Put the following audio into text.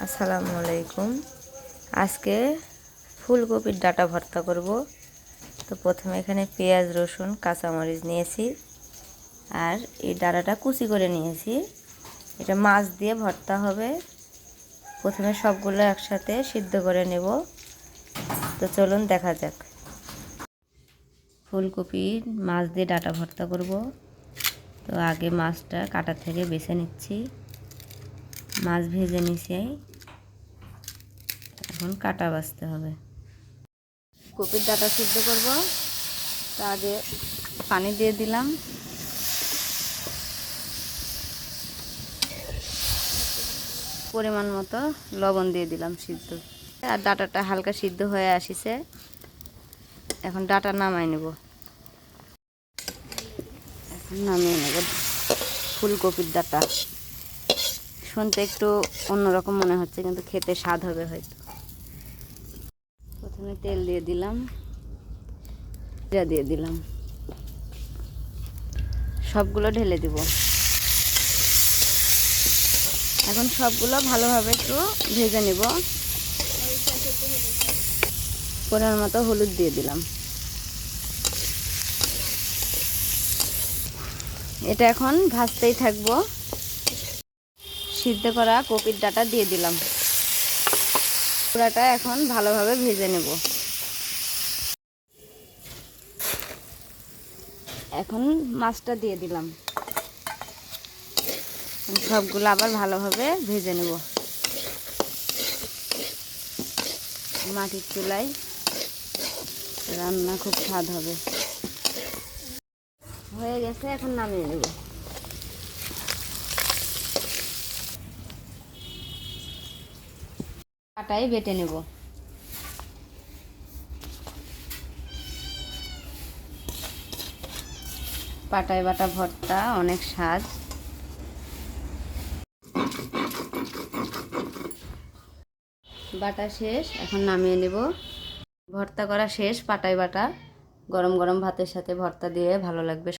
আসসালামু আলাইকুম। আজকে ফুলকপির ডাঁটা ভর্তা করব। তো প্রথমে এখানে পেঁয়াজ, রসুন, কাঁচামরিচ নিয়েছি আর এই ডাঁটাটা কুচি করে নিয়েছি। এটা মাছ দিয়ে ভর্তা হবে। প্রথমে সবগুলো একসাথে সিদ্ধ করে নেব। তো চলুন দেখা যাক। ফুলকপি মাছ দিয়ে ডাঁটা ভর্তা করব। তো আগে মাছটা কাটা থেকে বেছে নিচ্ছি। মাছ ভেজে নিছি, এখন কাটা বাছতে হবে। কপির ডাঁটা সিদ্ধ করব। তা আগে পানি দিয়ে দিলাম, পরিমাণ মতো লবণ দিয়ে দিলাম সিদ্ধ। আর ডাঁটাটা হালকা সিদ্ধ হয়ে আসিছে, এখন ডাঁটা নামাই নেব। এখন নামিয়ে নেব ফুলকপির ডাঁটা। শুনতে একটু অন্যরকম মনে হচ্ছে, কিন্তু খেতে স্বাদ হবে হয়তো। প্রথমে তেল দিয়ে দিলাম, জিরা দিয়ে দিলাম, সবগুলো ঢেলে দিব। এখন সবগুলো ভালোভাবে একটু ভেজে নেব। পরিমাণ মতো হলুদ দিয়ে দিলাম। এটা এখন ভাজতেই থাকবো। সিদ্ধ করা কপির ডাঁটা দিয়ে দিলাম। পুরাটা এখন ভালোভাবে ভেজে নেব। এখন মাছটা দিয়ে দিলাম। সবগুলো আবার ভালোভাবে ভেজে নেব। মাটির চুলায় রান্না খুব স্বাদ হবে। হয়ে গেছে, এখন নামিয়ে নেব। কাটাই বেটে নেব। পাটায় বাটা ভর্তা অনেক স্বাদ। বাটা শেষ, এখন নামিয়ে নেব। ভর্তা করা শেষ, পাটায় বাটা। গরম গরম ভাতের সাথে ভর্তা দিয়ে ভালো লাগবে।